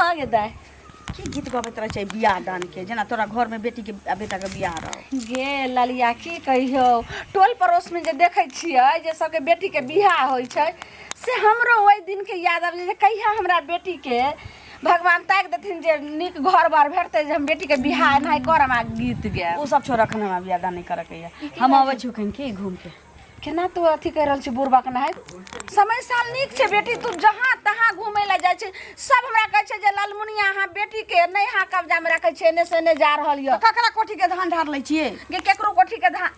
हाँ गे दाय की गीत गबैत रहे छै बियाह दान के जना तोरा घर में बेटी के बेटा के बियाह रहो गे ललिया की कहियो टोल पड़ोस में जे देखै छियै जे सबके बेटी के बियाह होइ छै से हमरो ओइ दिन के याद आबै जे कहिया हमरा बेटी के भगवान ताक देथिन जे निक घर बार भेटतै जे हम बेटी के बियाह नहीं करम आ गीत गे उ सब छोड़ रखने में बियाह दान नहीं करे के हम आबै छु कहीं के घूम के केना तू अथी कह रहल छी बुढ़बा के नहाय समय साल निक छै बेटी तू जहां तहां घूमे ला जाय छै सब हमरा कहै छै जे लालमुनिया अहाँ बेटी के नहीं हा कब्जा में रखै छै ने से ने जा रहल य ककरा कोठी के धान ढार लै छियै गे केकरो कोठी के धान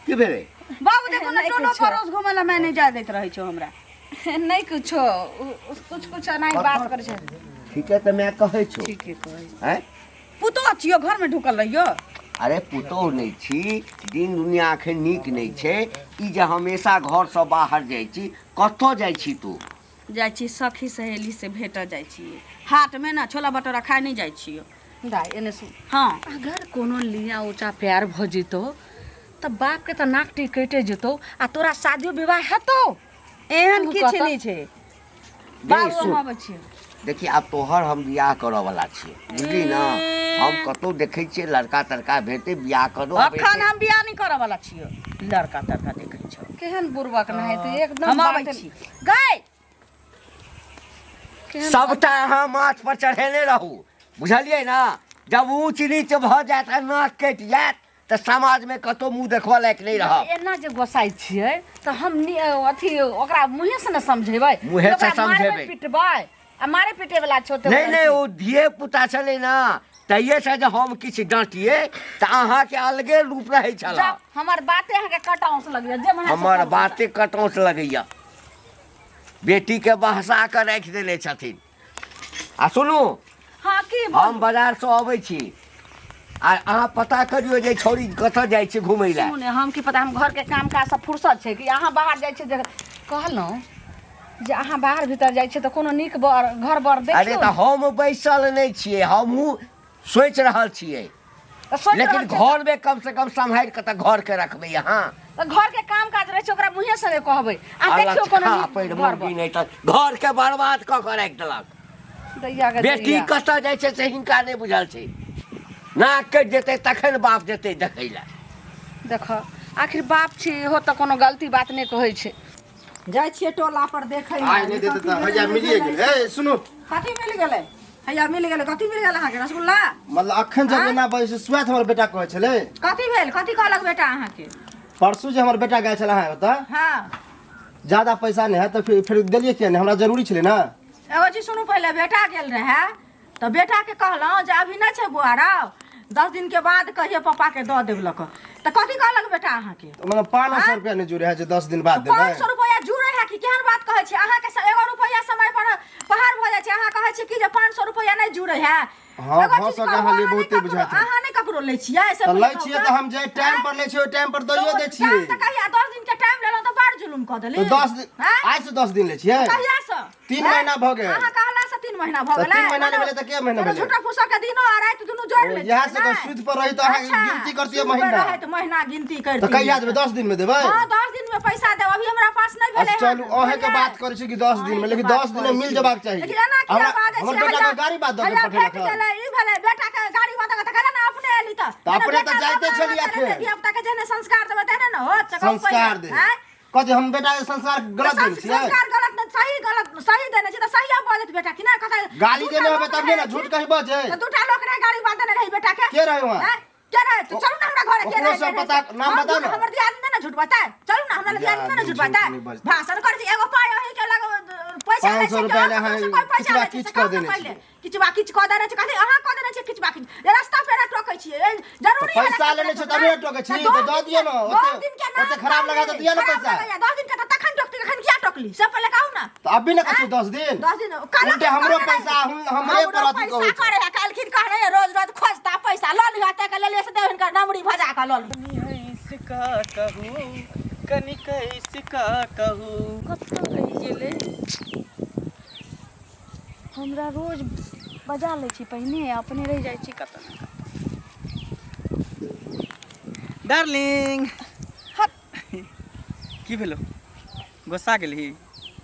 की भेले बाबू देखो ना टोलो पड़ोस घूमे ला मैं नहीं जा दैत रहै छौ हमरा नहीं कुछो कुछ नहीं बात करे छै ठीक है तो मैं कहै छु ठीक है कहै हैं पुतो छियो घर में ढुकल रहियो अरे पुतोह नहीं छी दिन दुनिया अखन नीक नहीं छै ई जे हमेशा घर से बाहर जाइ छी कतौ जाइ छी तू जाइ छी सखी सहेली से भेट जाइ छी हाट में ना छोला भटूरा खाए नहीं जाइ छियो दाई एने सुन हां अगर कोनो लिया ऊंचा प्यार भ जितो त बाप के त नाक टी कटे जतो आ तोरा शादी विवाह हेतो एहन किछ नहीं छै बाबू सुन। हम आबै छी देखिए अब तोहर हम बियाह करऽ वाला छी बुझली ना हम कतौ देखै छियै लड़का तड़का भेटे बियाह करो अखन हम बियाह नहीं करऽ वाला छियो लड़का तड़का देखै छौ केहन बुढ़बक न है त एकदम हम आबै छी गई सबटा अहाँ माथ पर चढ़ेने रहू बुझलियै ना जब ऊंच नीच भ जायत आ नाक कटि जायत त समाज में कतौ मुंह देखबऽ लायक नहीं रहब एना जे गोसाई छियै त हम अथी ओकरा मुंहे से न समझेबै मुँहे से समझेबै। पिटबै आ मारे पिटे वाला छोटे नहीं नहीं ओ धिये पुता छलै ना तइये से जे हम किछु डांटिए त अहाँ के अलगे रूप रहै छला हमर बाते अहाँ के कटाउस लगिया जे मने हमर बाते कटौस लगैया बेटी के बहसा के राखि देने छथिन आ सुनू हां की हम बाजार से अबै छी आ अहाँ पता करियो जे छौरी कतऽ जाइ छै घुमै लए सुने हम की पता हम घर के काम काज सब फुर्सत छै कि अहाँ बाहर जाइ छै जे कहलौ जे अहाँ बाहर भीतर जाइ छै त कोनो नीक घर बर देखियो अरे त हम बैसल नहीं छियै हमहूँ सोचि रहल छियै लेकिन घर में कम से कम सम्हारि के त घर के रखबै अहाँ घर के काम काज रहे छै ओकरा मुंहे से नहीं कहबै आ देखियो कोनो नीक घर बर नहीं त घर के बर्बाद क के राखि देलक दैया के बेटी कतऽ जाइ छै से हिनका नहीं बुझल छै नाक कटि जेतै तखन बाप जेतै देखै लए देख आखिर बाप छी हो त कोनो गलती बात नहीं कहै छै जाइ छियै टोला पर देखै आइ नहीं देते त हैया मिलिए गेल ए सुनो कथी मिल गेलै हैया मिल गेलै कथी मिल गेल अहाँ के रसगुल्ला मतलब अखन जब ना बजे से स्वात हमर बेटा कहै छले कथी भेल कथी कहलक बेटा अहाँ के परसू जे हमर बेटा गए छला है ओतऽ हां ज्यादा पैसा नहीं है तो फिर देलिए किया नहीं हमरा जरूरी छले ना एगो चीज सुनू पहले बेटा गेल रहे तो बेटा के कहलौ जे अभी ना छै बुआरा 10 दिन के बाद कहिए पापा के द देबलक त कथी कहलक बेटा अहाँ के मतलब 500 रुपया नहीं जुड़े है जे 10 दिन बाद देबै 500 रुपया जुड़े है कि केहन बात कहै छी अहाँ के 1 रुपया समय पर पहाड़ भ जाय छै अहाँ कहै छी कि जे 500 रुपया नहीं जुड़े है हां भ सके अहाँ लिए बहुते बुझाते अहाँ नहीं ककरो लै छियै से त लै छियै त हम जे टाइम पर लै छियै ओइ टाइम पर दइयो दै छियै त कहिया 10 दिन के टाइम लेलौ त बड़ जुलुम क देली तो 10 दिन आज से 10 दिन ले छियै कहिया से 3 महीना भ गेल अहाँ कहला से 3 महीना भ गेलै 3 महीना नहीं भेलै त के महीना भेलै झूठा फूसा के दिनो आ रात दुनु जोड़ ले यहां से सूद पर रही त अहाँ गिनती करतियै महीना रहे त महीना गिनती करती त कहिया देबै 10 दिन में देबै हां 10 दिन में पैसा देब अभी हमरा पास नहीं भेलै चलू अहे के बात करै छी कि 10 दिन में लेकिन 10 दिन में मिल जबाक चाहिए लेकिन एना किया बात हमर बेटा के गाड़ी बात दऽ के पठेलक ई भेलै बेटा के गाड़ी बात त कहला ना अपने एली त अपने त जाइते छलिए अखन धियापुता के जेने संस्कार देबै तेने न हो संस्कार दे कथि हम बेटा के संस्कार गलत देल छियै संस्कार गलत न सही देने छी त सही अब बाजत बेटा कि ना कथा गाली देने होबे तब ना झूठ कहबो जे त दूटा लोग रे गाड़ी बात देने रही बेटा के रहे वहां के रहे तो चलू ना हमरा घरे के ओकरो सब पता नाम बताओ ना हमर दियाद ने झूठ बताए चलू ना हमरा दियाद ने झूठ बताए भाषण कर एगो पाय ही के लग पैसा 500 रुपया ले है किछवा किछ कर देने छी किछवा किछ क देने छी कथि अहाँ क देने छी किछवा किछ रास्ता पे टोकै छी जरूरी है पैसा लेने छ तबे टोकै छी तो द दियो ना ओते खराब लगा त दिया ना पैसा 10 दिन के त तखन टोकती तखन किया टोकली सब पहले कहू ना तो अभी ना कछु 10 दिन 10 दिन उल्टे हमरो पैसा हमरे पर अथी कहै करे है कालखिन कहने रोज रोज खोजता पैसा ल लिहा त के ले से देहन का नमड़ी भजा का ल इसका कहूँ कनिक इसका कहूँ कत्ता कहि गेले हमरा रोज बजा लै छी पहिने अपने रह जाइ छी कत्ता डार्लिंग की भेलो गोसा गेली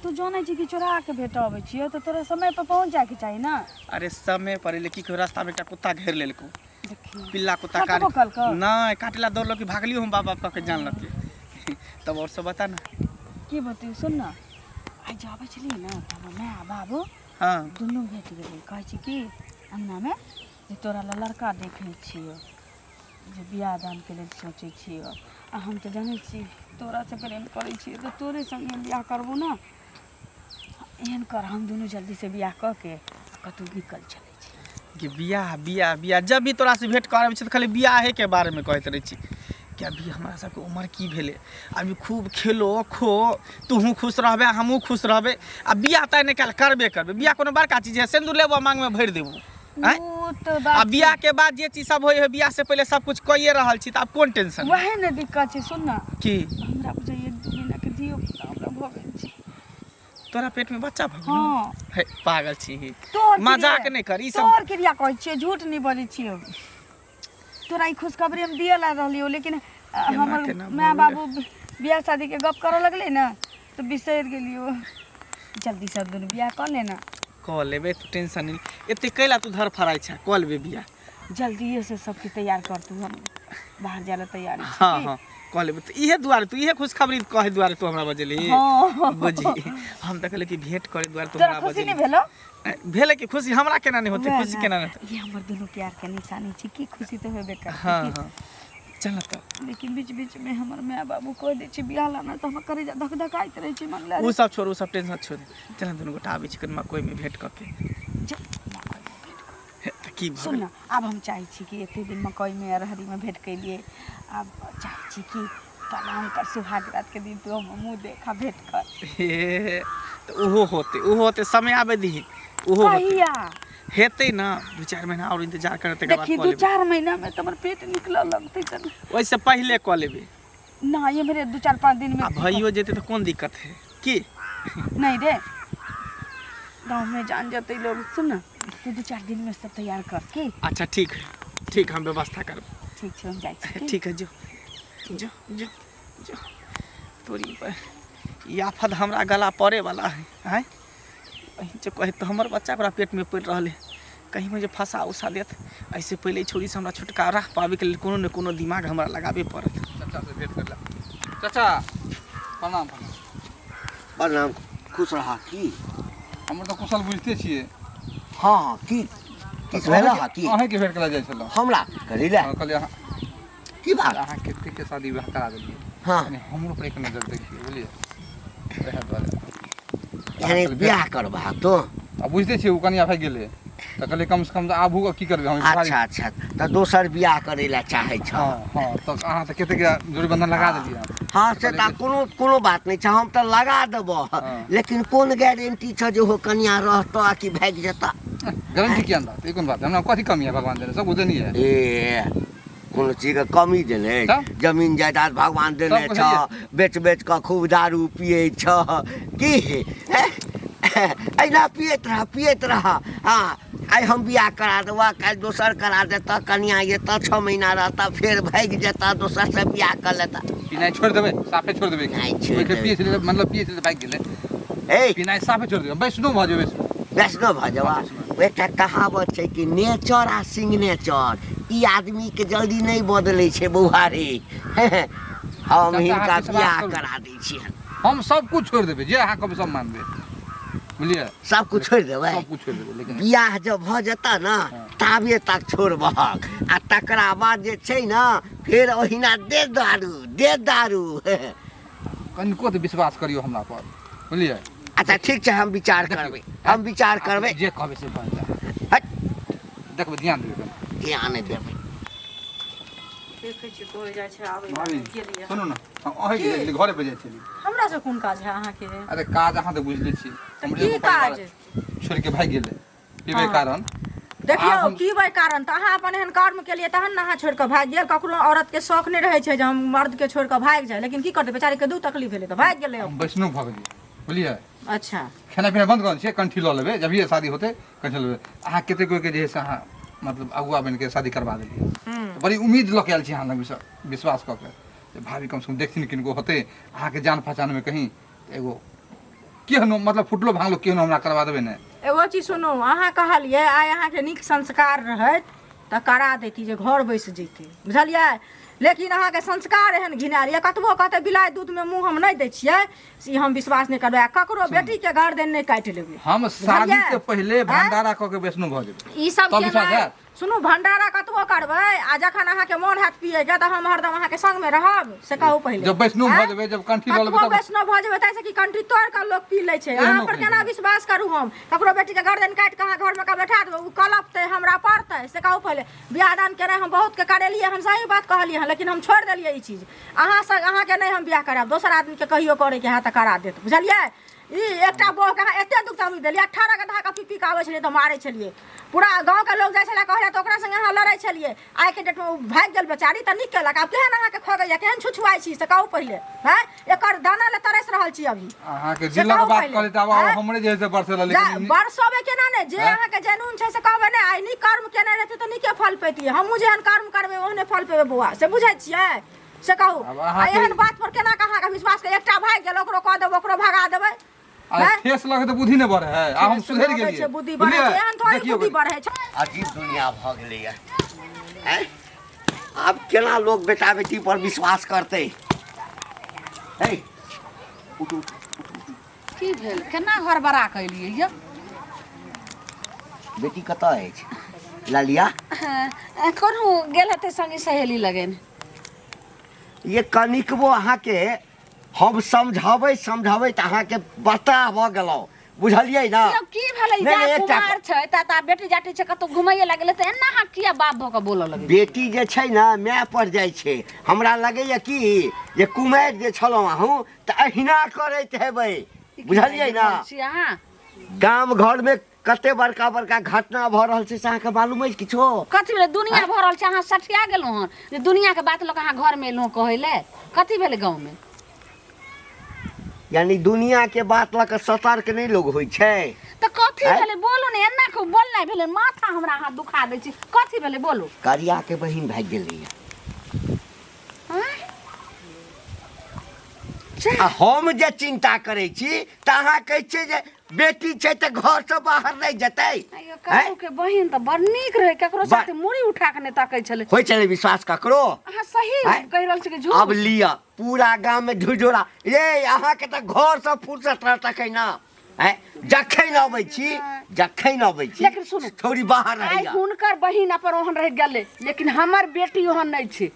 तू जाने छी कि चोरा के भेटबै छियो तो तोरा समय पर पहुंच जाए के चाहिए ना। अरे समय पर लेकिन कि रास्ता में एकटा कुत्ता घेर लेलको, देखी पिल्ला कुत्ता कटबो कलको? नहीं काटेला दौड़लो कि भागलियो हम बाबा पक जानलक तब और सब बता ना की बतियो सुन ना आई जाबे चली ना त मैं आ बाबू हाँ दुनू भेट गेलै कहै छी कि अंगना में जे तोरा ला लड़का देखै छियो जे बियाह दान के लेल सोचै छियो आ हम त जानै छी तोरा से प्रेम करै छियो त तोरे संगे बियाह करबो ना। एहन कर हम दुनू जल्दी से बियाह क के कतौ निकल चलै छी कि बियाह बियाह बियाह जब भी तोरा से भेंट कराबै छै त खाली बियाहे के बारे में कहैत रहै छी कि अभी हमरा सबके उम्र की भेले, अभी खूब खेलो खो तूहू खुश रहबे हमहूँ खुश रहबे आ बियाह तय नहीं करबे करबे। बियाह कोनो बड़का चीज है, सिंदूर लेबो मांग में भरि देबो हैं वो तो आ बात बियाह के बाद जे चीज सब होय है बियाह से पहले सब कुछ कइए रहल छी त अब कोन टेंशन वही ने दिक्कत छै। सुन ना की हमरा बुझाइ 1-2 महीना के दियो हमरा भ गेल छी। तोरा पेट में बच्चा भ गेल हाँ है पागल छी तोर मजाक नहीं कर ई सब तोर क्रिया कहै छियै झूठ नहीं बोलै छियै। तोरा ई खुशखबरी हम दिए ला रहलियो लेकिन हमर केना माँ बाबू बियाह शादी के गप करऽ लगले ना तो बिसरि गेलियो। जल्दी से दुनू बियाह कर ले ना। कह लेबे तू टेंशन नहीं एते कैला तू धर फराई छ कह लेबे बियाह। जल्दी से सबके तैयार कर तू हम बाहर जाला तैयारी छी। हाँ हाँ कह लेबे तो इहे दुआरे तू इहे खुशखबरी कहे दुआरे तू हमरा बजली हाँ। बुझी हम त कहले कि भेंट करे दुआरे तू तोरा हमरा खुशी बजली नहीं भेलो? भेले कि खुशी हमरा केना नहीं होते वैह खुशी ना, केना नहीं होते। ये हमर दुनू प्यार के निशानी छी की खुशी तो होबे कर। हाँ हाँ चल तो लेकिन बीच बीच में हमर माँ बाबू कह दे छी बियाह लाना तो हम करे जा धक धकाइत रहे छी मन उ सब छोड़ उ सब टेंशन छोड़ चल दुनू गोटा आबै छी कनमा कोई में भेंट करके की सुन ना अब हम चाहे छी कि एते दिन मकई में अरहरी में भेंट कैलिए अब चाहे छी कि पलांग कर सुहाग रात के दिन तू हम मुंह देखा भेंट कर। हे तो उहो होते समय आबे दी उहो होते कहिया हेते ना 2-4 महीना और इंतजार करते के बाद देखी कह लेबे 2-4 महीना में तमर पेट निकल लगते तन ओइसे पहले कह लेबे ना ये मेरे 2-4-5 दिन में आ भइयो जेते तो कौन दिक्कत है की नहीं रे गांव में जान जाते लोग। सुन ना तू 2-4 दिन में सब तैयार कर के। अच्छा ठीक है ठीक हम व्यवस्था करब ठीक छै हम जाई छी। ठीक है जो जो जो जो तोरी पर ई आफत हमरा गला पड़े वाला है हैं जो कहे तो हमर बच्चा पूरा पेट में पड़ रहले कहीं मुझे फंसा उसा देत ऐसे पहले ही छोड़ी से हमरा छुटकारा पावे के लिए कोनो न कोनो दिमाग हमरा लगाबे पड़त। चाचा से भेंट करला चाचा प्रणाम प्रणाम खुश रहा की हमर तो कुशल बुझते छिए। हाँ हाँ की किस भेला हा की अहे के भेंट करला जाय छलो हमरा करिला कहलिए अहाँ की बात अहाँ केते के शादी विवाह करा देलिए हाँ यानी हमरो पर एक नजर देखिए बुझलिए वह द्वारे यानी बियाह करबा तो अब बुझते छिए उ कनिया भाग गेले त कहले कम से कम आबू की करबे हम अच्छा अच्छा तो दोसर बियाह करे ला चाहे छ। हां हां तो अहाँ त केते के जोड़बंधन लगा देलिए हाँ से ता कोनो बात नहीं छ हम तो लगा देबो लेकिन कौन गारंटी छ जो हो कन्या रहतो आ कि भाग जता गारंटी के अंदर ये कौन बात है हमरा कथि कमी है भगवान देने सब उदे नहीं है ए कोनो चीज का कमी देने तब? जमीन जायदाद भगवान देने सब छ बेच बेच के खूब दारू पिए छ की ऐना पियत रहा हाँ आई हम बियाह करा देवा कल दोसर करा देता कन्या ये 6 महीना रहता फिर भाग जाता दोसर से बियाह कर लेता। पिनाई छोड़ देबे साफे छोड़ देबे नहीं छोड़ ओइ के देबे। पिए छले मतलब पिए छले भाग गेले ए पिनाई साफे छोड़ देबे वैष्णो भ जेबे वैष्णव भजवा एकटा कहावत छै कि नेचर आ सिग्नेचर ई आदमी के जल्दी नहीं बदले छै बौहारी हम हिनका बियाह करा दै छियन हम सब कुछ छोड़ देबे जे अहाँ कब सब मानबे बुझलिए सब कुछ छोड़ देबै सब कुछ छोड़ देबे लेकिन बियाह जब भ जता ना ताबे तक छोड़बहक आ तकरा बाद जे छै ना फिर ओहिना दे दारू कनिको तो विश्वास करियो हमरा पर बुझलिए अच्छा ठीक छै हम विचार करबै जे कहबे से बन जा हट देखबे ध्यान देबे ध्यान देबै देखै छी कोइ जाइ छै आबै भाभी गेलिए सुनो ना हम अहे के गेली घरे पे जाइ छली हमरा से कोन काज है अहाँ के? अरे काज अहाँ तो बुझले छी तऽ की काज छोड़ के भाग गेले पीबे हाँ। कारण देखियो आब हम- की भाई कारण त अहाँ अपन एहन कर्म केलिए तहन न अहाँ छोड़ के भाग गेल। ककरो औरत के शौक नहीं रहे छै जे हम मर्द के छोड़ के भाग जाए, लेकिन की करते बेचारी के दू तकलीफ भेले त भाग गेले। हम वैष्णो भ गेली बुझलिए अच्छा खाना पीना बंद कर छिए कंठी ल लेबे जब ये शादी होते कंठी लेबे अहाँ केते कोई के जे है से अहाँ मतलब अगुआ बन के शादी करवा देलिए तो बड़ी उम्मीद लऽ के आयल छी अहाँ लग विश्वास कऽ के जे भाभी कम से कम देखथिन किनको होते अहाँ के जान पहचान में कहीं एगो केहनो मतलब फुटलो भांगलो केहनो हमरा करवा देबै ने। एगो चीज सुनू, अहाँ कहलिए आइ अहाँके नीक संस्कार रहत तऽ करा देती जे घर बैस जैती, बुझलिए। लेकिन अहाँके संस्कार एहन घिनायल यऽ, कतबो कहते बिलाइ दूधमे मुँह हम नहि दै छियै, से हम विश्वास नहि करबै। ककरो बेटीके गर्दन नहि काटि लेबै। हम शादी बुझलियै? से पहले भंडारा कऽ के वैष्णो भऽ जेबै। ई सब तब विश्वास केनाइ- हैत? सुनू, भंडारा कतबो करबै आ जखन अहाँके मोन हैत पिएके तऽ हम हरदम अहाँके संगमे रहब, से कहू पहिले। जब वैष्णो भऽ आँय? जेबै, जब कंठी लऽ लेबै कतबो तब वैष्णव भऽ जेबै ताहिसँ कि कंठी तोड़ कऽ लोक पी लै छै। अहाँ पर केना विश्वास करू हम? ककरो बेटीके गर्दन काटि कऽ अहाँ घरमे कऽ बैठा देबै, ओ कलपतै, हमरा पड़तै, से कहू पहिले। बियाह दान केनाइ हम बहुतके करेलियै, हम सही बात कहलियै हँ, लेकिन हम छोड़ि देलियै ई चीज। अहाँके नहि हम बियाह करायब, दोसर आदमीके कहियो करैके हाथ तऽ करा देत, बुझलियै। ई एकटा बहुके अहाँ एतेक दुख तमि देलियै, 18 गधा के पी कऽ आबै छलियै तऽ मारै छलियै। पूरा गाँवके लोक जाइ छलै कहलै तऽ ओकरा संगे अहाँ लड़ै छलियै। आइके डेटमे ओ भागि गेल बेचारी तऽ नीक केलक। आब केहन अहाँके खोगैया, केहन छुछुआइ छी से कहू पहिले। हैं, एकर दाना ले तरस रहल छी अभी। अहाँके से दिलक कहू बात पहिले। कहली तऽ आब हैं? हमरे जे है से बरसेला, लेकिन बरसबे केना ने, जे हैं? अहाँके जनून छै से कहबै ने। आइ नीक कर्म केने रहतै तऽ नीके फल पैतियै। हमहूँ जेहन कर्म करबै ओहने फल पेबै बौआ, से बुझै छियै। से कहू, आब आ अहाँके- एहन बात पर केना कऽ अहाँके विश्वास कर? एकटा भागि गेल, ओकरो कह देबै, ओकरो भगा देबै। अरे ठेस लगे तऽ बुद्धि नहि बढ़े है। आब हम सुधरि लगै गेलियै, छै, बुद्धि बढ़ै छै, एहन थोड़ी देखियौ बुद्धि बढ़ै छै। अजीब दुनिया भऽ गेलैए। हैं? आब केना लोग बेटा बेटी पर विश्वास करतै? है की भेल, केना हड़बड़ा कैलियै यौ? बेटी कतऽ अछि? ललिया, कोनहु गेल हेतै संगी सहेली लगेन। ये कनिकबो अहाँके हम समझाबै तऽ अहाँके बता भऽ गेलहुँ, बुझलियै ना? यौ की भेलै, नहि, जा एकटा- कुमार छै ता बेटी जाटी छै, कतौ घुमैये लगलै तऽ एना अहाँ किया बाप भऽ कऽ बोलऽ लगै? बेटी जे छै ने माय पर जाइ छै। हमरा लगैया कि जे कुमारि जे छलहुँ अहूँ तऽ अहिना करैत हेबै, बुझलियै ना? अहाँ गाम घरमे कते बड़का बड़का घटना भऽ रहल छै से अहाँके मालूम अछि किछो? कथी भेलै? दुनिया भऽ रहल छै, अहाँ सठिया गेलहुँ हन जे दुनियाके बात लोक अहाँ घरमे एलहुँ कहै ले। कथी भेलै गाँवमे? यानी दुनिया के बात लऽ कऽ सतर्क नहीं लोग होइ छै। तऽ कथी आँय? भेलै बोलू ने, एना को बोलनाइ भेलै, माथा हमरा अहाँ दुखा दै छी। कथी भेलै बोलू? करिया के बहिन भागि गेलैया। आ हम जे चिंता करै छी तऽ अहाँ कहै छियै जे बेटी छै तऽ घर से बाहर नहीं जेतै। अइयो काकू के बहिन तऽ बड़ नीक रहे, ककरो साथे मुड़ी उठा के नहीं ताकै छलै। होइ छलै विश्वास ककरो? अहाँ सही आँय? कहि रहल छी कि झूठ? अब लिया पूरा गांव में ढुढोरा ये अहाँ के तऽ घर से फुर्सत रहतै ना? हैं, जखन अबै छी लेकिन सुनू, थोड़ी बाहर आइ रहैया। हुनकर बहिन अपन ओहन रह गेलै, लेकिन हमर बेटी ओहन नहीं छै।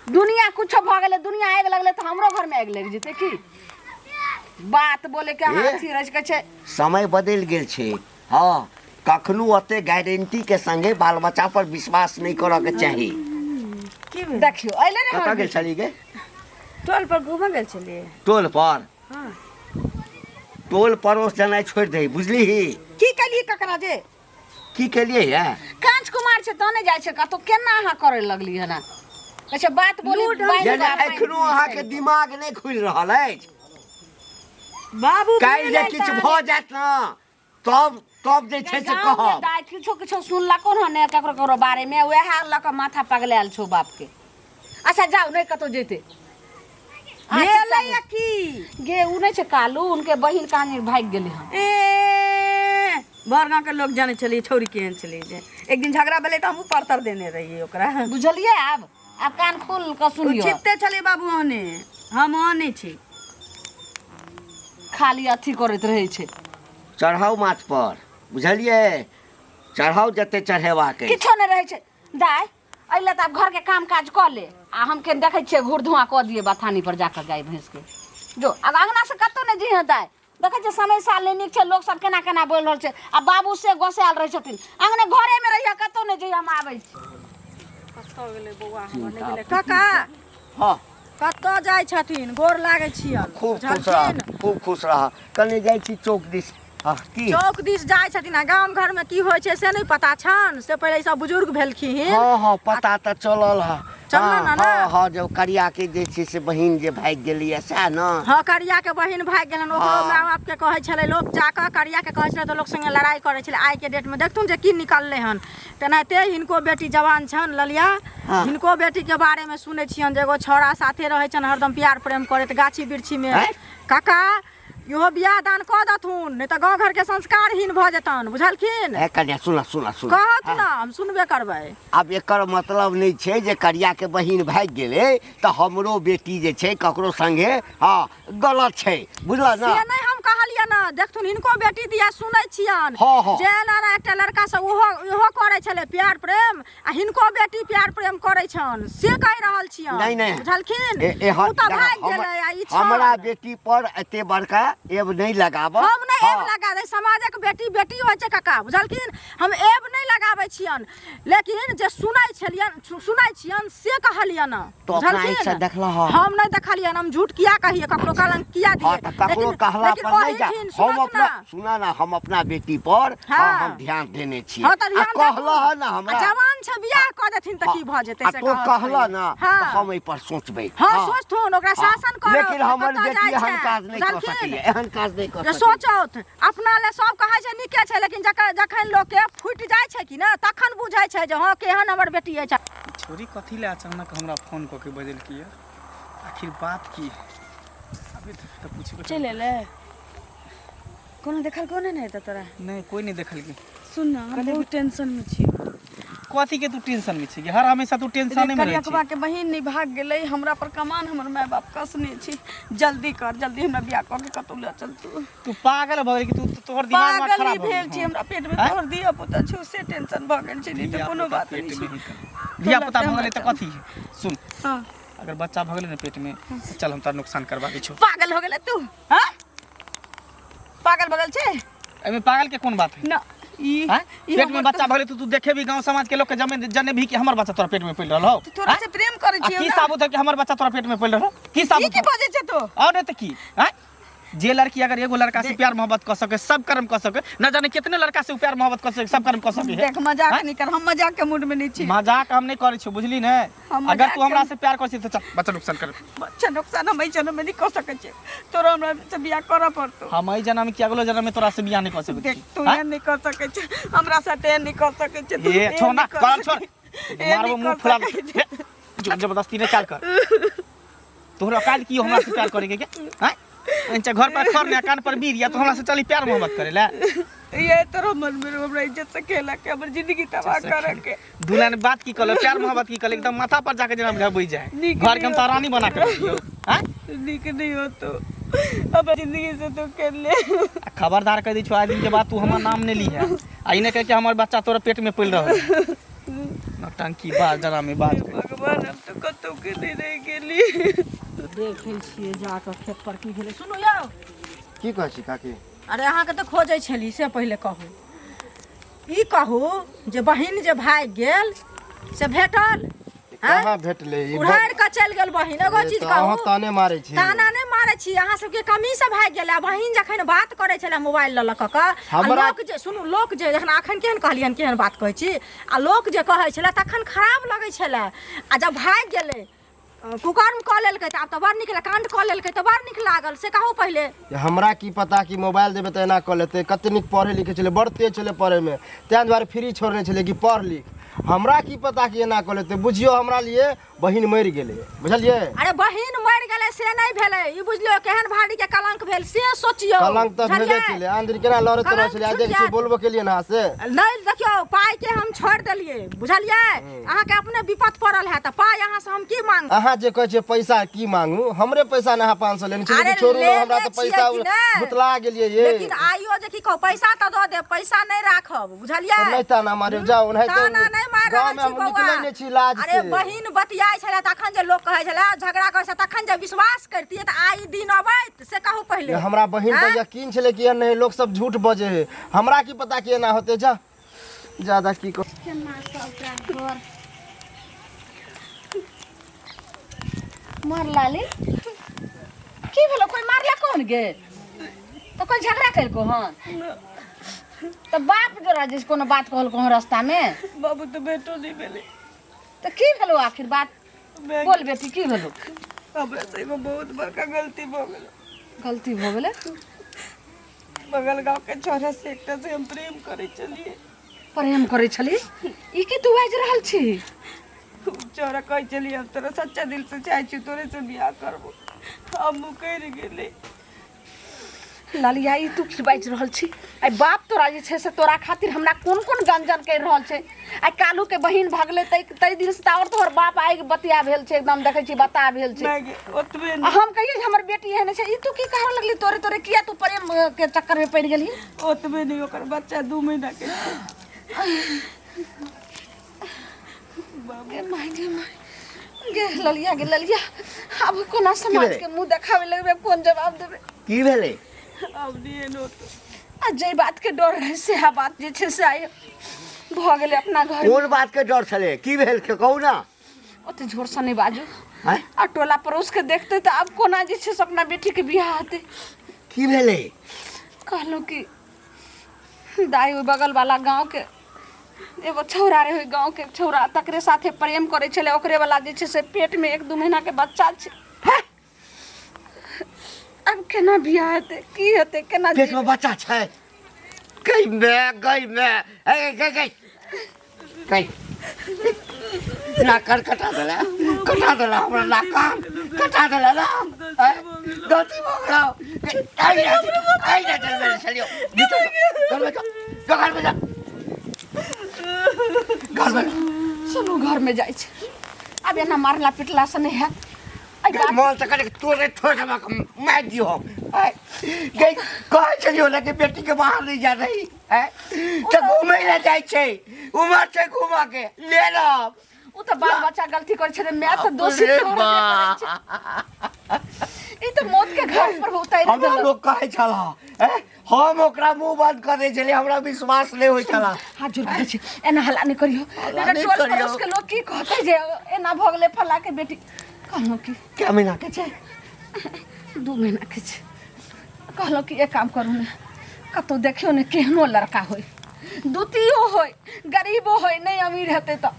दुनिया कुछो भऽ गेलै, दुनिया आगि लगलै तऽ हमरो घर में आगि लग जेतै की? बात बोले के अहाँ ए? अथी रह के छै। समय बदलि गेल छै। हाँ, कखनो ओते गारंटी के संगे बाल बच्चा पर विश्वास नहीं करऽ के चाही। की भेल? देखियो अइले रे कतऽ हमर गेल छली गे? टोल पर घूमऽ गेल छलियै। टोल पर? हाँ। टोल पड़ोस जेनाइ छोड़ि दही, बुझलिही? की केलियै ककरा जे? की केलियै ये? कांच कुमार छै तऽ नहीं जाइ छै कतौ, केना अहाँ करे लगली है ना? अच्छा बात बोली यानी एखनो अहाँके दिमाग नहीं खुलि रहल अछि? बाबू काल्हि जे किछु भऽ जायत ना तब जे छै से कहब। दाइ किछो सुनलको न ने ककरो ककरो बारे में, वएह लऽ कऽ माथा पगलायल छौ बाप के। अच्छा जाओ, नहीं कतौ जेते। भेलै की? गे उ नहीं छै कालू, उनके बहिन कहानी भाग गेली हन। ए भर गाँव के लोग जाने छलिए छौरी केहन छलिए जे एक दिन झगड़ा भेलै तऽ हमहूँ परतर देने रहिए ओकरा। बुझलिए? अब कान खोल के सुनियो। छिपते छलिए बाबू ओने, हम ओने छी। खाली अथी करैत रहै छै। चढ़ाउ माथ पर, बुझलियै? चढ़ाउ जते चढ़ेबाक अछि। किछो नहीं रहे छै। दाइ अइले तऽ अब घर के काम काज क ले, आ हम के देखै छियै घूर धुआं क दिए बथानी पर जाकर गाय भैंस के। जो अब अंगना से कतौ नहीं जी दाइ, देखै छियै समय साल नहीं नीक छै, लोग सब केना केना बोल रहल छै। आ बाबू से गोसायल रहे छथिन, अंगने घरे में रहिया, कतौ नहीं जी हम आबै छी। कतऽ गेलै बौआ हमर नहि गेलै? काका हाँ, कतऽ जाइ छथिन? गोर लागै छियन। खूब खुश बुझलखिन? रह, खूब खुश रह। कने जाइ छी चौक दिस। हाँ, की? चौक दिस जाइ छथिन आ गाम घर में की होइ छै से नहीं पता छन? से पहिले सब बुजुर्ग भेलखिन। हाँ, पता तऽ चलल है। चलल ना? हाँ, जो करिया के जे छै से बहिन जे भागि गेलियै सएह ना? हाँ, करिया के बहिन भागि गेलन। ओकरो हाँ। माय बाप के कहै छलै लोग, जाकऽ करिया के कहै छलै तऽ लोग संगे लड़ाई करै छलै। आइ के डेट में देखथुन जे की निकललै हन। तेनाहिते हिनको बेटी जवान छन ललिया, हाँ। हिनको बेटी के बारे में सुनै छियन जे एगो छौड़ा साथे रहै छन हरदम प्यार प्रेम करैत गाछी वृक्षी में। हैं? काका इहो बियाह दान कऽ दथुन नहीं तो गाँव घर के संस्कारहीन भऽ जेतन बुझलखिन ए कन्या सुना सुना सुना कहत ना हम सुनबे करबै अब एकर मतलब नहीं छै जे करिया के बहिन भाग गेलै तो हमरो बेटी जे छै ककरो संगे हाँ गलत छै बुझल ना से नहीं हम कहलिए ना देखथुन हिनको बेटी दिया सुनै छियन हाँ, हाँ। जे ना एकटा लड़का से ओहो करै छले प्यार प्रेम आ हिनको बेटी प्यार प्रेम करै छन से कहि रहल छियन नहीं नहीं बुझलखिन हाँ, उ त भाग गेलै आ ई छन हमरा बेटी पर एते बड़का एब नहीं लगाब हम नहीं एब लगा दे समाजक बेटी बेटी होइ छै काका बुझलखिन हम एब नहीं लगाबै छियन लेकिन जे सुनै छियन से कहलियन तो अपना आँखि से देखला हो हम नहीं देखलियन हम झूठ किया कहिए ककरो कलंक किया दिए हाँ, तो ककरो कहला पर नहीं जा हम अपना सुना ना हम अपना बेटी पर हाँ, हम ध्यान देने छी हाँ, तो ध्यान कहला है ना हमरा जवान छै बियाह क देथिन त की भ जेतै से तो कहला ना हाँ। तो हम एहि पर सोचबै हाँ सोचथुन ओकरा शासन करो लेकिन हमर बेटी एहन काज नहीं कर सकैए एहन काज नहीं कर सकैए सोचौत अपना ले सब कहै छै नीके छै लेकिन जखन लोग के फुटि जाइ छै कि ना तखन बुझै छै जे हाँ केहन हमर बेटी अछि छोरी कथी ले अचानक हमरा फोन कऽ के बजल की आखिर बात की अभी तो पूछबे चले ले कोनो देखल कोने नहीं त तोरा नहीं कोई नहीं देखल की सुन ना हम बहुत टेंशन में छी कथी के तू टेंशन में छी हर हमेशा तू टेंशन में रहै करियकबा छी के बहिन नहीं भाग गेलै हमरा पर कमान हमर माय बाप कसने छी जल्दी कर जल्दी हमरा बियाह कर के कतौ ले चल तू पागल भ गेल कि तू तोहर दिमाग में पागल खराब ही भेल छी हमरा पेट में तोहर दिया पुता छी से टेंशन भ गेल छी नहीं त कोनो बात नहीं छी दिया पुता भ गेलै त कथी सुन हां अगर बच्चा भ गेलै ना पेट में चल हम तार नुकसान करबा दै छौ पागल हो गेलै तू हां पागल बगल छे एमे पागल के कौन बात है ना ई पेट में बच्चा भले तू देखे भी गांव समाज के लोग के जने भी कि हमर बच्चा तोरा पेट में पल रहल हो तोरा से प्रेम करे छी की साबुत है कि हमर बच्चा तोरा पेट में पल रहल की साबुत की बजे छे तो और नहीं तो की हैं जे लड़की अगर एगो लड़का से प्यार मोहब्बत कर सके सब कर्म कर सके न जाने कितने लड़का से प्यार मोहब्बत कर सके सब कर्म कर सके देख मजाक नहीं कर हम मजाक के मूड में नहीं छी मजाक हम नहीं करे छी बुझली ने अगर तू हमरा से प्यार कर छी तो चल बच्चा नुकसान कर बच्चा नुकसान हम जन्म में नहीं कर सके छी तोरा हमरा से बियाह करऽ पड़तो हम ई जन्म कि अगलो जन्म में तोरा से बियाह नहीं कर सकते देख तू ये नहीं कर सके छी हमरा साथे नहीं कर सके छी ए छोड़ ना कर छोड़ मारबो मुंह फुला जबरदस्ती नहीं चाल कर तोहरा काल की हमरा से प्यार करे के हैं अच्छा घर पर खर ने कान पर बीर या तो हमरा से चली प्यार मोहब्बत करे ला ये तोरा मन में हमरा इज्जत से खेला के हमर जिंदगी तबाह करे के दुल्हन बात की कल प्यार मोहब्बत की कल एकदम माथा पर जाके जना बुझा बुझ जाए घर के हम तो रानी बना कर दियो हैं निक नहीं हो तो अब जिंदगी से तो कर ले खबरदार कर दी छु आज दिन के बाद तू हमर नाम नहीं ली है आई ने कह के हमर बच्चा तोरा पेट में पल रहल नौटंकी बात जरा में बात भगवान हम तो कतो के नहीं रह गेली देखै छियै जाकर खेत पर की भेलै सुनू यौ की कहै छी काकी अरे अहाँके तऽ खोजै छली से पहिले कहू ई कहू जे बहिन जे भाग गेल से भेटल कहाँ भेटले ई उड़ाड़ के चल गेल बहिन एगो चीज कहू अहाँ ताने मारै छी ताना नहीं मारे छी अहाँ सबके कमी से भाग गेल बहिन जखन बात करे छले मोबाइल ल ल क हमरा लोक जे सुनू लोक जे जखन अखन केहन कहलियन केहन बात कहै छी आ लोक जे कहै छले तखन खराब लगै छले आ जब भाग गेलै कुकर्म कऽ लेलकै तऽ आब तऽ बड़ नीक कांड कऽ लेलकै तऽ बड़ नीक लागल से कहू पहिले हमरा की पता कि मोबाइल देबै तऽ एना कऽ लेतै कते नीक पढ़े लिखे छलै बड़ तेज छलै पढ़ैमे ताहि दुआरे फ्री छोड़ने छलै कि पढ़ लिख हमरा की पता कि एना कऽ लेतै बुझियो हमरा लिए बहिन मरि गेलै बुझलियै अरे बहिन मरि गेलै से नहीं भेलै ई बुझलियो केहन भारी के कलंक भेल से सोचियो कलंक तऽ भेबे केलै आन दिन केना लड़ैत रहै छलै आज देखियो बोलबो केलियै ना से नहीं देखियो पाई के हम छोड़ देलिए बुझलियै अहाँ के अपने विपत पड़ल है त पाई अहाँ से हम की मांग अहाँ जे कहै छियै पैसा की मांगू हमरे पैसा ने अहाँ 500 लेने छलियै कि छोड़ू ना हमरा तऽ पैसा बुतला गेलियै ये लेकिन आइयो जे की कहू पैसा तऽ दऽ दे पैसा नहीं राखब बुझलियै नहीं ताना मारे जाओ नहीं ताना नहीं मार गांव में हम निकलै नहीं छी लाज से अरे बहिन बतियाइ छले तखन जे लोग कहै छले झगड़ा करै छै तखन जे विश्वास करतियै त आइ दिन अबैत से कहू पहिले हमरा बहिन पर यकीन छले कि नहीं लोग सब झूठ बजे है हमरा की पता कि एना होते जा ज्यादा की को मर लाली की भेलो कोई मारला कौन गे तो कोई झगड़ा कर को हन तो बाप जो राजेश कोनो बात कहल को रास्ता में बाबू तो बेटो नहीं भेले तो की भेलो आखिर बात बोल बेटी की भेलो हमरा से एगो बहुत बड़का गलती भ गेल गलती हो गेले बगल गांव के छोरा से एकटा से हम प्रेम करे चलिए प्रेम करे छली ई की तू बाज रहल छी छोरा कह चलिए हम तोरा सच्चा दिल से चाहे छी तोरे से बियाह करबो हम मुकर गेले ललिया ई तू की बाजि रहल छी आई बाप तोरा जे छै से तोरा खातिर हमरा कोन कोन गंजन कर रहल छै आई कालू के बहिन भागले तई दिन से और तोहर बाप आइ बतिया भेल छै एकदम देखै छी बता भेल छै ओतबे हम कहिए हमर बेटी एहन छै ई तू की कह लगली तोरे तोरे किया तू प्रेम के चक्कर में पड़ गेली ओतबे नहीं ओकर बच्चा 2 महीना के गे माय गे ललिया अब कोना समाज के मुंह देखावे लगबे कोन जवाब देबे की भेलै अब नहीं नो आ जे बात के डर रहे से आ बात जे छै से आइ भ गेलै अपना घर कोन बात के डर छलै की भेल के कहू ना ओते जोर से नहीं बाजू हैं आ टोला पड़ोस के देखते तो अब कोना जे छै से अपना बेटी के बियाह हेतै की भेलै कहलहुँ कि दाई ओइ बगल वाला गांव के एगो छौरा रहे गांव के छौरा तकरे साथे प्रेम करे छले ओकरे वाला जे छै से पेट में 1-2 महीना के बच्चा छै हैं? अब केना बियाह हेतै की हेतै केना पेट में बच्चा छै गई मैं ए गई ना कर कटा देला हमरा ना कान कटा देला ना गलती हो गयो आई ना चल चलियो घर में जा सुनू घर में जाय छै अब एना मारला पिटला से नहीं है आई बात मोल से करे तोरे ठोक हम मार दियो गई कह चलियो लेके बेटी के बाहर नहीं जा रही है तो घूमे ले जाय छै उमर से घुमा के ले लो उ तो बाल बच्चा गलती करे छै मैं तो दोषी ई तो मौत के घर पर उतार हमरा लोग कहे छला हम ओकरा मुंह बंद कर दे छले हमरा विश्वास नहीं होय छला हाथ जोड़ के छी एना हल्ला नहीं करियो हल्ला नहीं टोल करियो। पड़ोस के लोग की कहते जे एना भगले फला के बेटी कहलो कि क्या महीना के छै 2 महीना के छै कहलो कि एक काम करू ने कतो देखियो ने केहनो लड़का होय दुतियो होय गरीबो होय नहीं अमीर हेते तो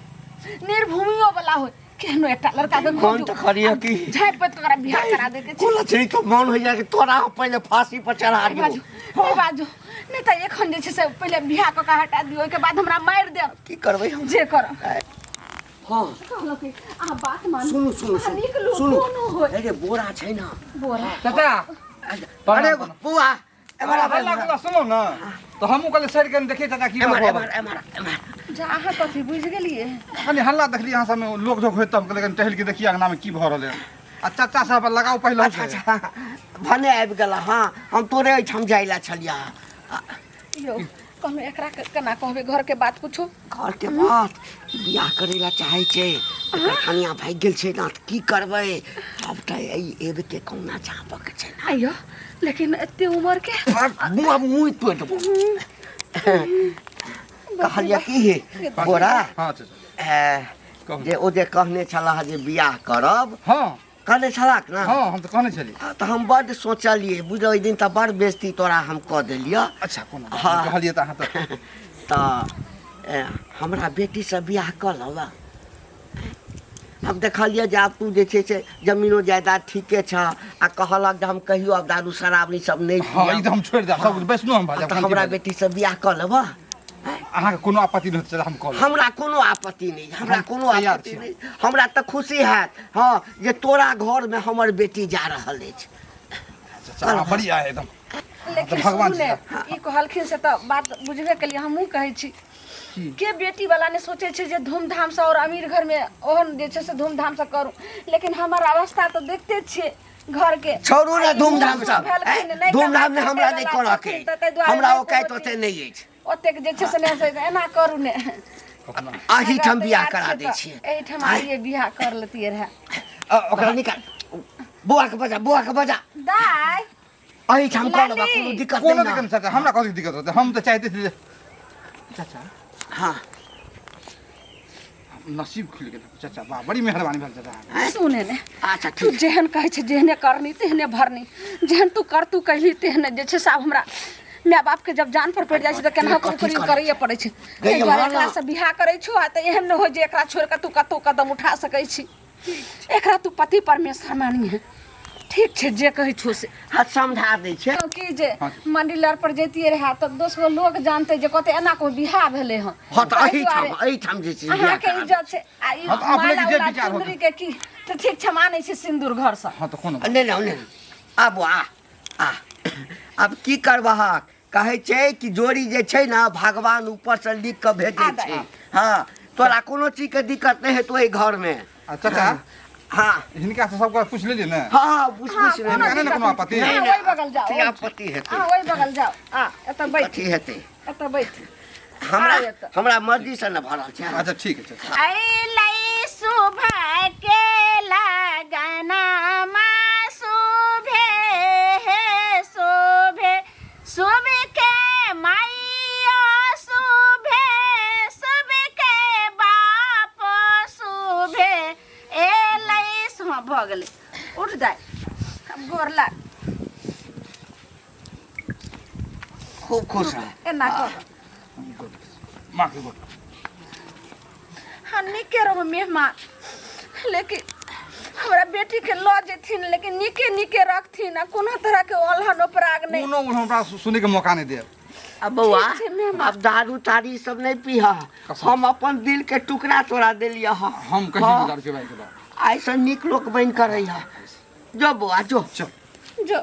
निर्भूमियो वाला होय केहनो एकटा लड़का के मन तो करियो कि झाट पे तोरा बियाह करा दे के छै कोला छै तो मन हो जाए कि तोरा पहले फांसी पर चढ़ा बाजू दियो ए बाजू नहीं तो एखन जे छै से पहले बियाह क के हटा दियो के बाद हमरा मार दे की करबै हम जे कर हां कहलो कि आ बात मान सुनु दोनों होय अरे बोरा छै ना बोरा चाचा अरे बुआ हल्ला गुल्ला सुनो ना तो हमहू कल साइड के देखिए चाचा की बात एमर जा अहाँ कथी बुझ गेलिए खाली हल्ला देखली यहाँ सब में लोग जो होत तब लेकिन टहल के देखिए अंगना में की भ रहले आ चाचा साहब लगाओ पहले अच्छा अच्छा भने आबि गेला हां हम तोरे एठाम जाइला छलिया यो कहलो एकरा केना कहबे घर के बात पूछो घर के बात बियाह करेला चाहे छै एकर कनिया भाग गेल छै ना त की करबै अब त एबे के कौना चाहबक छै ना आइयो लेकिन एते उम्र के मुआ मुई तो देबो कहलिया की हे बोरा हां चाचा जे ओ जे कहने छला जे बियाह करब हां कहने छला ना हां हम तो कहने छली तो हम बड़ सोचलिए बुझो ओइ दिन त बड़ बेइज्जती तोरा हम क देलियो अच्छा कोनो हाँ। कहलिए त अहाँ त तो हमरा बेटी से बियाह कर लबा हम देखलिए जे आब तू जे छै से जमीनो जायदाद ठीके छ आ कहलक जे हम कहियो अब दारू शराब ई सब नहीं हां ई तो हम छोड़ दे सब बैसनो हम तो भाजा हमरा बेटी से बियाह कर लेबा अहाँ के कोनो आपत्ति नहीं चाचा हम कॉल हमरा कोनो आपत्ति नहीं हमरा कोनो तैयार आपत्ति छी। नहीं हमरा त खुशी हैत हां जे तोरा घर में हमर बेटी जा रहल अछि चाचा बढ़िया है एकदम लेकिन भगवान सुने ई कहलखिन से तो बात बुझबे केलिए हमहू कहै छी के बेटी वाला ने सोचे छे जे धूमधाम से और अमीर घर में ओहन जे छे से धूमधाम से करू लेकिन हमर अवस्था तो देखते छिए घर के छोड़ू ना धूमधाम से भेलखिन, नहीं धूमधाम ने कमाई हमरा खाय नहीं वाला करऽ के छथिन, ताहि दुआरे हमरा नहीं औकात करऽ ओते के। नहीं अछि ओतेक जे छे से ने से एना करू ने अहीठाम बियाह करा दै छियै एहिठाम आइए बियाह कर लेतिए रहे ओकरा निकाल बुआ के बजा दाई अहीठाम कर लेबा लाली। कोनो दिक्कत कोनो नहीं दिक्कत नहीं चाचा हमरा कथी दिक्कत होते हम तो चाहते थे चाचा हां नसीब खुल गेल चाचा बा बड़ी मेहरबानी भेल चाचा सुने ने अच्छा तू ठीक जेहन कहै छै जेहने करनी तेहने भरनी जेहन तू कर तू कहली तेहने जे छै साहब हमरा माय बाप के जब जान पर पड़ जाइ छै त केना कथी करी करै करैए पड़ै छै गई एहि दुआरे हमरा एकरा से बियाह करै छौ आ त एहन न हो जे एकरा छोड़ के तू कतौ कदम उठा सकै छी एकरा तू पति परमेश्वर मानी है ठीक छै जे कहै छौ से हाथ समझा दै छै कि जे मंडिलर पर जैतिए रहे त दोसरो लोग जानते जे कते एना को बियाह भेलै हन हां त ताहि दुआरे अहीठाम जे छै अहाँ के इज्जत छै आ ई हाँ, तो अपने के जे माला विचार होतै। चुंदरी के की त ठीक छै मानै छै सिंदूर घर से हां तो कोनो नहीं नहीं आ बुआ आ अब की करबहक कहै छै कि जोड़ी जे छै ना भगवान ऊपर से लिख के भेजै छै। हाँ तोरा कोनो चीज के दिक्कत नहीं है तो घर में। चाचा हाँ हिनका से सब पूछ लेलिए ना। हाँ पूछ ले हिनका नहीं ना कोनो आपत्ति। हाँ, वही बगल जाओ। की आपत्ति हेतै? हाँ वही बगल जाओ। एतऽ बैठ। कथी हेतै? एतऽ बैठ। हमरा मर्जी से न भरल छै। अच्छा ठीक है चाचा। अइलै सुबह के लगनमा शुभे हे शोभे शुभ के माइयो शुभे शुभ के बाप शुभे एलै हाँ भऽ गेलै उठ जाए अब गोर लाग खूब खुश रह। एना कर माँ के बोल। हाँ निके रहो मेहमान लेकिन हमरा बेटी के लऽ जेथिन लेकिन निके निके रखथिन आ कोनो तरह के ओल्हन उपराग नहीं। कोनो हमरा सुने के मौका नहीं दे। अब बउआ ठीक छै मेहमान। अब दारू तारी सब नहीं पीहा। हम अपन दिल के टुकड़ा तोरा देलिया हा। हम कहीं गुजार के भाई के बाद ऐसा निक लोक बन कर रही है। जो बउआ जो। चल जो